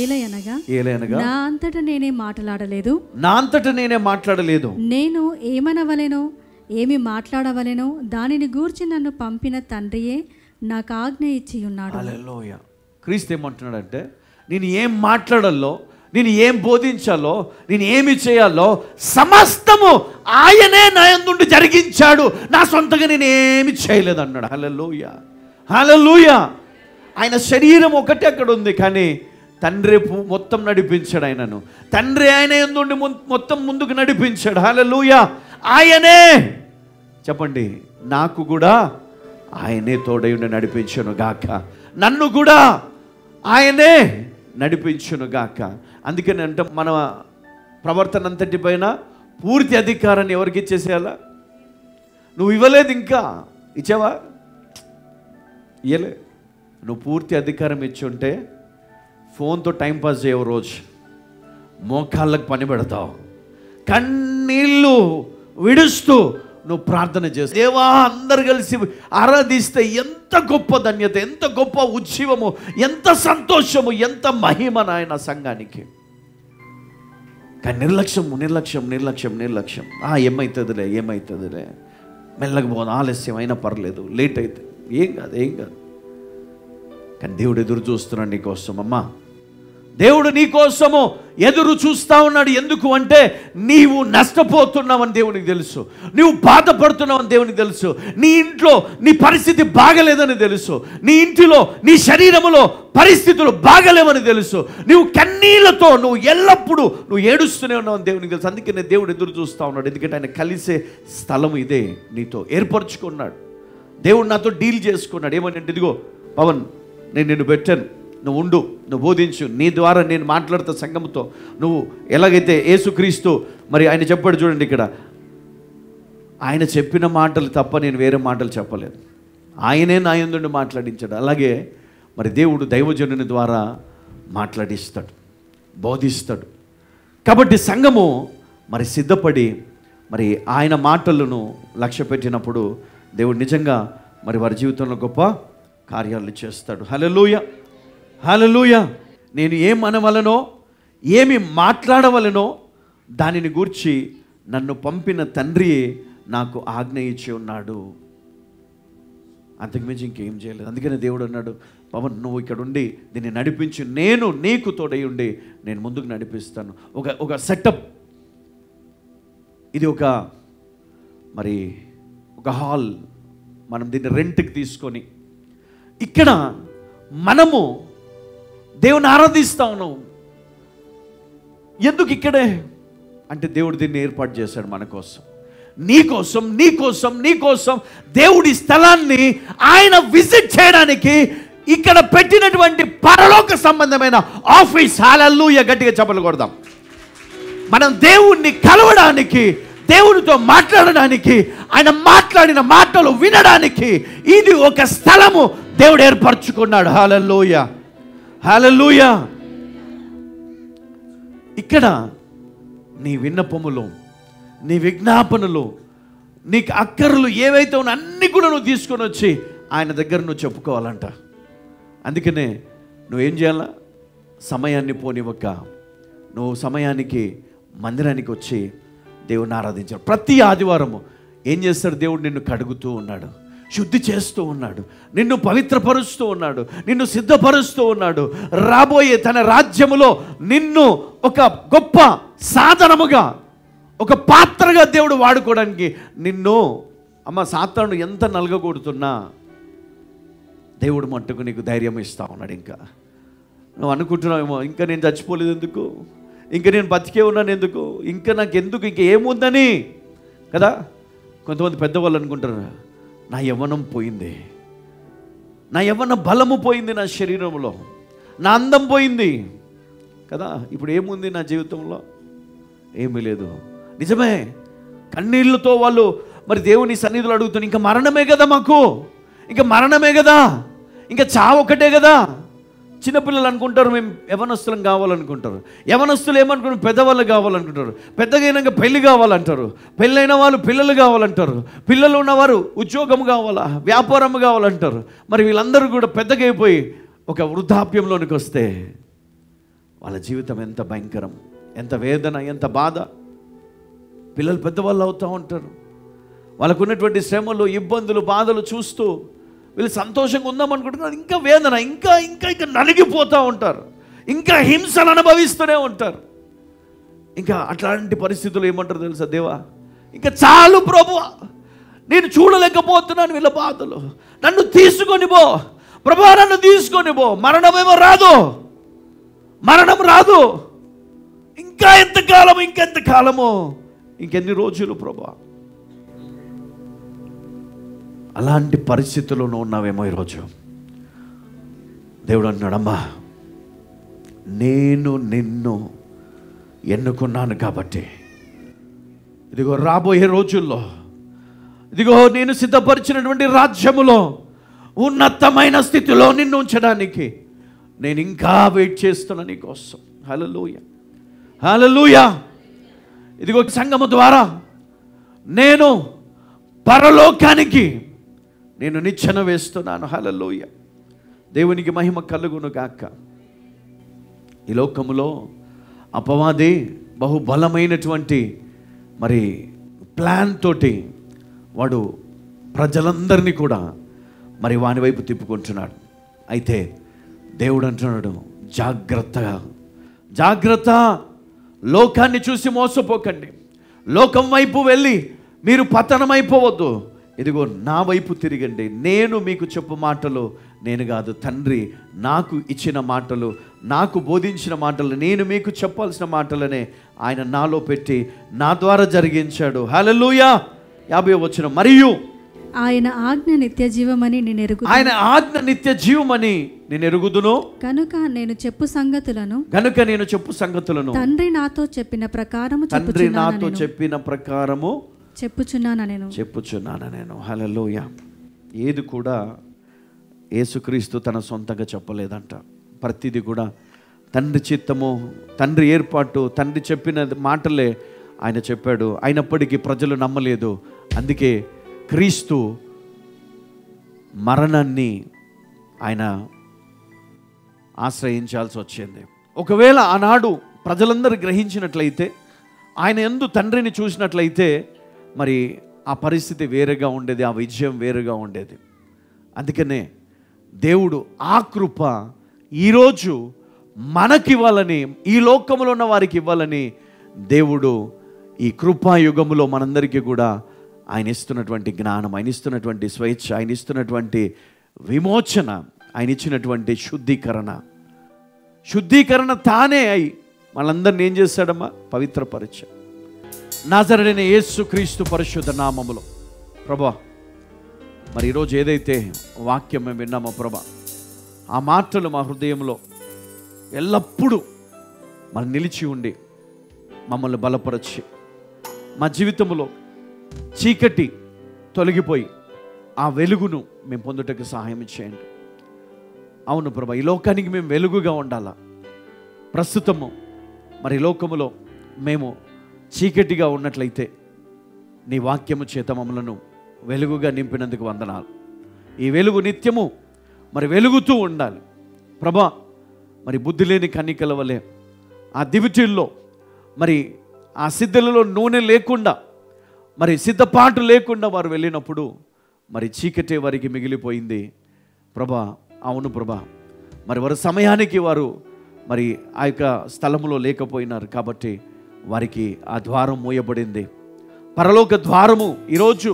ఏలయనగా నా అంతట నేనే మాట్లాడలేదు. నేను ఏమనవలెనో ఏమి మాట్లాడవలెనో దానిని గూర్చి నన్ను పంపిన తండ్రియే నాకు ఆజ్ఞ ఇచ్చి ఉన్నాడు. హల్లెలూయా. క్రీస్తు ఏమంటున్నాడంటే, నేను ఏం మాట్లాడాలో, నేను ఏం బోధించాలో, నేను ఏమి చేయాలో సమస్తము ఆయనే నా యందు జరిగించాడు. నా సొంతంగా నేను ఏమి చేయలేదు అన్నాడు. హల్లెలూయా, హల్లెలూయా. ఆయన శరీరం ఒకటే అక్కడ ఉంది, కానీ తండ్రి మొత్తం నడిపించాడు ఆయనను. తండ్రి ఆయన యందు మొత్తం ముందుకు నడిపించాడు. హల్లెలూయా. ఆయనే చెప్పండి, నాకు కూడా ఆయనే తోడై ఉండి నడిపించును గాక, నన్ను కూడా ఆయనే నడిపించును గాక. అందుకని అంటే మన ప్రవర్తన అంతటి పైన పూర్తి అధికారాన్ని ఎవరికి ఇచ్చేసేయాలా? నువ్వు ఇవ్వలేదు, ఇంకా ఇచ్చావా? ఇవ్వలే. నువ్వు పూర్తి అధికారం ఇచ్చుంటే ఫోన్తో టైంపాస్ చేయవు, రోజు మోకాళ్ళకు పని పెడతావు, కన్నీళ్ళు విడుస్తూ నువ్వు ప్రార్థన చేస్తావు. దేవా, అందరు కలిసి ఆరాధిస్తే ఎంత గొప్ప ధన్యత, ఎంత గొప్ప ఉత్సవము, ఎంత సంతోషము, ఎంత మహిమ నాయన సంఘానికి. కానీ నిర్లక్ష్యం. ఏమవుతుందిలే, మెల్లగా పోదు, ఆలస్యం అయినా పర్లేదు, లేట్ అయితే ఏం కాదు. కానీ దేవుడు ఎదురు చూస్తున్నాడు నీకోసం. అమ్మా, దేవుడు నీకోసము ఎదురు చూస్తూ ఉన్నాడు. ఎందుకు అంటే, నీవు నష్టపోతున్నావని దేవునికి తెలుసు, నీవు బాధపడుతున్నావని దేవునికి తెలుసు, నీ ఇంట్లో నీ పరిస్థితి బాగలేదని తెలుసు, నీ ఇంటిలో నీ శరీరములో పరిస్థితులు బాగలేవని తెలుసు, నువ్వు కన్నీళ్లతో నువ్వు ఎల్లప్పుడూ నువ్వు ఏడుస్తూనే ఉన్నావని దేవునికి తెలుసు. అందుకనే దేవుడు ఎదురు చూస్తూ ఉన్నాడు. ఎందుకంటే ఆయన కలిసే స్థలం ఇదే, నీతో ఏర్పరచుకున్నాడు. దేవుడు నాతో డీల్ చేసుకున్నాడు. ఏమనంటే, ఇదిగో పవన్, నేను నిన్ను పెట్టాను, నువ్వు ఉండు, నువ్వు బోధించు, నీ ద్వారా నేను మాట్లాడుతా సంఘంతో. నువ్వు ఎలాగైతే యేసుక్రీస్తు మరి ఆయన చెప్పాడు చూడండి, ఇక్కడ ఆయన చెప్పిన మాటలు తప్ప నేను వేరే మాటలు చెప్పలేదు, ఆయనే నా యందు మాట్లాడించాడు. అలాగే మరి దేవుడు దైవజనుని ద్వారా మాట్లాడిస్తాడు, బోధిస్తాడు. కాబట్టి సంఘము మరి సిద్ధపడి మరి ఆయన మాటలను లక్ష్య పెట్టినప్పుడు దేవుడు నిజంగా మరి వారి జీవితంలో గొప్ప కార్యాలు చేస్తాడు. హల్లెలూయా, హల్లెలూయా. నేను ఏం అనవలనో ఏమి మాట్లాడవలనో దానిని గూర్చి నన్ను పంపిన తండ్రి నాకు ఆజ్ఞ ఇచ్చి ఉన్నాడు. అంతకుమించి ఇంకేం చేయలేదు. అందుకనే దేవుడు అన్నాడు, పవన్ నువ్వు ఇక్కడ ఉండి దీన్ని నడిపించు, నేను నీకు తోడై ఉండి నేను ముందుకు నడిపిస్తాను. ఒక సెటప్ ఇది, మరి ఒక హాల్, మనం దీన్ని రెంట్కి తీసుకొని ఇక్కడ మనము దేవుని ఆరాధిస్తా ఉన్నాం. ఎందుకు ఇక్కడే అంటే, దేవుడు దీన్ని ఏర్పాటు చేశాడు మన కోసం, నీకోసం దేవుడి స్థలాన్ని ఆయన విజిట్ చేయడానికి ఇక్కడ పెట్టినటువంటి పరలోక సంబంధమైన ఆఫీస్. హల్లెలూయా, గట్టిగా చప్పట్లు కొడదాం. మనం దేవుణ్ణి కలవడానికి, దేవునితో మాట్లాడడానికి, ఆయన మాట్లాడిన మాటలు వినడానికి ఇది ఒక స్థలము దేవుడు ఏర్పరచుకున్నాడు. హల్లెలూయా, హల్లెలూయా. ఇక్కడ నీ విన్నపములు, నీ విజ్ఞాపనలు, నీకు అక్కర్లు ఏవైతే ఉన్నా అన్నీ కూడా నువ్వు తీసుకొని వచ్చి ఆయన దగ్గర నువ్వు చెప్పుకోవాలంట. అందుకనే నువ్వేం చేయాలా? సమయాన్ని పోనివ్వక నువ్వు సమయానికి మందిరానికి వచ్చి దేవుని ఆరాధించాడు. ప్రతి ఆదివారము ఏం చేస్తాడు? దేవుడు నిన్ను కడుగుతూ ఉన్నాడు, శుద్ధి చేస్తూ ఉన్నాడు, నిన్ను పవిత్రపరుస్తూ ఉన్నాడు, నిన్ను సిద్ధపరుస్తూ ఉన్నాడు. రాబోయే తన రాజ్యములో నిన్ను ఒక గొప్ప సాధనముగా, ఒక పాత్రగా దేవుడు వాడుకోవడానికి నిన్ను సాతాను ఎంత నలగకూడుతున్నా దేవుడు మట్టుకు నీకు ధైర్యం ఇస్తూ ఉన్నాడు. ఇంకా నువ్వు అనుకుంటున్నావేమో, ఇంకా నేను చచ్చిపోలేదు ఎందుకు, ఇంకా నేను బతికే ఉన్నాను ఎందుకు, ఇంకా నాకు ఎందుకు, ఇంకా ఏముందని కదా. కొంతమంది పెద్దవాళ్ళు అనుకుంటారు, నా యవ్వనం పోయింది, నా యవ్వన బలము పోయింది, నా శరీరంలో నా అందం పోయింది కదా, ఇప్పుడు ఏముంది నా జీవితంలో? ఏమీ లేదు. నిజమే, కన్నీళ్ళతో వాళ్ళు మరి దేవుని సన్నిధిలో అడుగుతున్నారు, ఇంకా మరణమే కదా మాకు, ఇంకా మరణమే కదా, ఇంకా చావు ఒకటే కదా. చిన్నపిల్లలు అనుకుంటారు మేము యవనస్తులం కావాలనుకుంటారు, యవనస్తులు ఏమనుకుంటారు పెద్దవాళ్ళు కావాలనుకుంటారు, పెద్దగైనాక పెళ్ళి కావాలంటారు, పెళ్ళైన వాళ్ళు పిల్లలు కావాలంటారు, పిల్లలు ఉన్నవారు ఉద్యోగం కావాలా, వ్యాపారం కావాలంటారు. మరి వీళ్ళందరూ కూడా పెద్దగా అయిపోయి ఒక వృద్ధాప్యంలోనికి వస్తే వాళ్ళ జీవితం ఎంత భయంకరం, ఎంత వేదన, ఎంత బాధ. పిల్లలు పెద్దవాళ్ళు అవుతూ ఉంటారు. వాళ్ళకు ఉన్నటువంటి శ్రమలు, ఇబ్బందులు, బాధలు చూస్తూ వీళ్ళు సంతోషంగా ఉందామనుకుంటున్నారు, ఇంకా వేదన, ఇంకా ఇంకా ఇంకా నలిగిపోతూ ఉంటారు, ఇంకా హింసలు అనుభవిస్తూనే ఉంటారు. ఇంకా అట్లాంటి పరిస్థితులు ఏమంటారు తెలుసా? దేవా, ఇంకా చాలు ప్రభువా, నేను చూడలేకపోతున్నాను వీళ్ళ బాధలు, నన్ను తీసుకొని పో ప్రభువా, నన్ను తీసుకొని పో. మరణమేమో రాదు, మరణం రాదు. ఇంకా ఎంతకాలం, ఇంకెంతకాలమో, ఇంకెన్ని రోజులు ప్రభువా. అలాంటి పరిస్థితుల్లోనూ ఉన్నావేమో ఈరోజు. దేవుడు అన్నాడమ్మా, నేను నిన్ను ఎన్నుకున్నాను కాబట్టి ఇదిగో రాబోయే రోజుల్లో, ఇదిగో నేను సిద్ధపరిచినటువంటి రాజ్యములో ఉన్నతమైన స్థితిలో నిన్ను ఉంచడానికి నేను ఇంకా వెయిట్ చేస్తున్నా నీ కోసం. హల్లెలూయా, హల్లెలూయా. ఇదిగో సంఘము ద్వారా నేను పరలోకానికి నేను నిచ్చెన వేస్తున్నాను. హల్లెలూయా. దేవునికి మహిమ కలుగును గాక. ఈ లోకములో అపవాది బహుబలమైనటువంటి మరి ప్లాన్ తోటి వాడు ప్రజలందరినీ కూడా మరి వాని వైపు తిప్పుకుంటున్నాడు. అయితే దేవుడు అంటున్నాడు, జాగ్రత్తగా, జాగ్రత్త, లోకాన్ని చూసి మోసపోకండి, లోకం వైపు వెళ్ళి మీరు పతనమైపోవద్దు. ఇదిగో నా వైపు తిరగండి. నేను మీకు చెప్పు మాటలు నేను కాదు, తండ్రి నాకు ఇచ్చిన మాటలు, నాకు బోధించిన మాటలు, నేను మీకు చెప్పాల్సిన మాటలనే ఆయన నాలో పెట్టి నా ద్వారా జరిగించాడు. హల్లెలూయా. 50వ వచనం, మరియు ఆయన ఆజ్ఞ నిత్య జీవమని నేను ఎరుగుదును. ఆయన ఆజ్ఞ నిత్య జీవమని నేను ఎరుగుదును. కనుక నేను చెప్పు సంగతులను తండ్రి నాతో చెప్పిన ప్రకారము చెప్పుచున్నాను నేను. హల్లెలూయా. ఏది కూడా యేసుక్రీస్తు తన సొంతంగా చెప్పలేదంట. ప్రతిదీ కూడా తండ్రి చిత్తము, తండ్రి ఏర్పాటు, తండ్రి చెప్పిన మాటలే ఆయన చెప్పాడు. అయినప్పటికీ ప్రజలు నమ్మలేదు. అందుకే క్రీస్తు మరణాన్ని ఆయన ఆశ్రయించాల్సి వచ్చింది. ఒకవేళ ఆనాడు ప్రజలందరూ గ్రహించినట్లయితే, ఆయన యందు తండ్రిని చూసినట్లయితే, మరి ఆ పరిస్థితి వేరుగా ఉండేది, ఆ విజయం వేరుగా ఉండేది. అందుకనే దేవుడు ఆ కృప ఈరోజు మనకివ్వాలని, ఈ లోకంలో ఉన్న వారికి ఇవ్వాలని దేవుడు ఈ కృపాయుగములో మనందరికీ కూడా ఆయన ఇస్తున్నటువంటి జ్ఞానం, ఆయన ఇస్తున్నటువంటి స్వేచ్ఛ, ఆయన ఇస్తున్నటువంటి విమోచన, ఆయన ఇచ్చినటువంటి శుద్ధీకరణ తానే అయి మనందరిని ఏం చేశాడమ్మా? పవిత్రపరిచాడు. నజరేయుడైన యేసుక్రీస్తు పరిశుద్ధ నామములో ప్రభా, మరి ఈరోజు ఏదైతే వాక్యం మేము విన్నామో ప్రభా, ఆ మాటలు మా హృదయంలో ఎల్లప్పుడూ మనం నిలిచి ఉండి మమ్మల్ని బలపరచి, మా జీవితంలో చీకటి తొలగిపోయి ఆ వెలుగును మేము పొందుటకు సహాయం చేయండి. అవును ప్రభా, ఈ లోకానికి మేము వెలుగుగా ఉండాలా. ప్రస్తుతము మరి లోకములో మేము చీకటిగా ఉన్నట్లయితే నీ వాక్యము చేత మమ్మలను వెలుగుగా నింపినందుకు వందనాలు. ఈ వెలుగు నిత్యము మరి వెలుగుతూ ఉండాలి ప్రభా. మరి బుద్ధి లేని కన్నికల వలె ఆ దివిటీల్లో మరి ఆ సిద్ధలలో నూనె లేకుండా, మరి సిద్ధపాటు లేకుండా వారు వెళ్ళినప్పుడు మరి చీకటే వారికి మిగిలిపోయింది ప్రభా. అవును ప్రభా, మరి వారి సమయానికి వారు మరి ఆ యొక్క స్థలంలో లేకపోయినారు కాబట్టి వారికి ఆ ద్వారం మూయబడింది. పరలోక ద్వారము ఈరోజు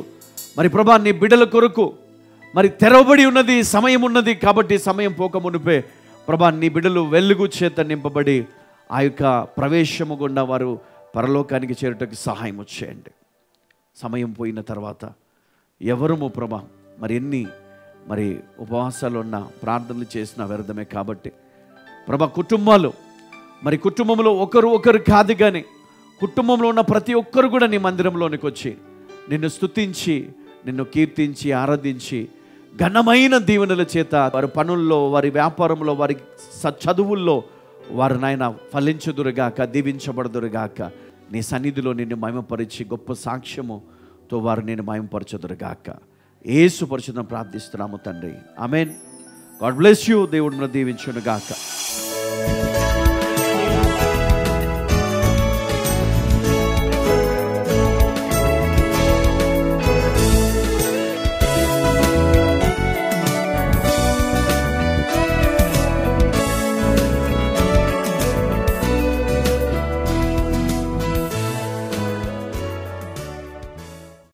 మరి ప్రభా నీ బిడ్డల కొరకు మరి తెరవబడి ఉన్నది, సమయం ఉన్నది. కాబట్టి సమయం పోక మునిపే ప్రభా నీ బిడ్డలు వెలుగు చేత నింపబడి ఆ యొక్క ప్రవేశము గుండా వారు పరలోకానికి చేరుటకు సహాయం చేయండి. సమయం పోయిన తర్వాత ఎవరము ప్రభా మరి ఎన్ని మరి ఉపవాసాలు ఉన్న ప్రార్థనలు చేసిన వ్యర్థమే. కాబట్టి ప్రభా కుటుంబంలో ఒకరు కాదు, కానీ కుటుంబంలో ఉన్న ప్రతి ఒక్కరు కూడా నీ మందిరంలోనికి వచ్చి నిన్ను స్తుతించి, నిన్ను కీర్తించి, ఆరాధించి ఘనమైన దీవెనల చేత వారి పనుల్లో, వారి వ్యాపారంలో, వారి చదువుల్లో వారు నాయన ఫలించుదురుగాక, దీవించబడుదురుగాక. నీ సన్నిధిలో నిన్ను మహిమపరిచి గొప్ప సాక్ష్యముతో వారు నేను మహిమపరచుదురుగాక. యేసు పరిశుద్ధం ప్రార్థిస్తున్నాము తండ్రి. ఆమేన్. God bless you. దేవుడు దీవించునుగాక.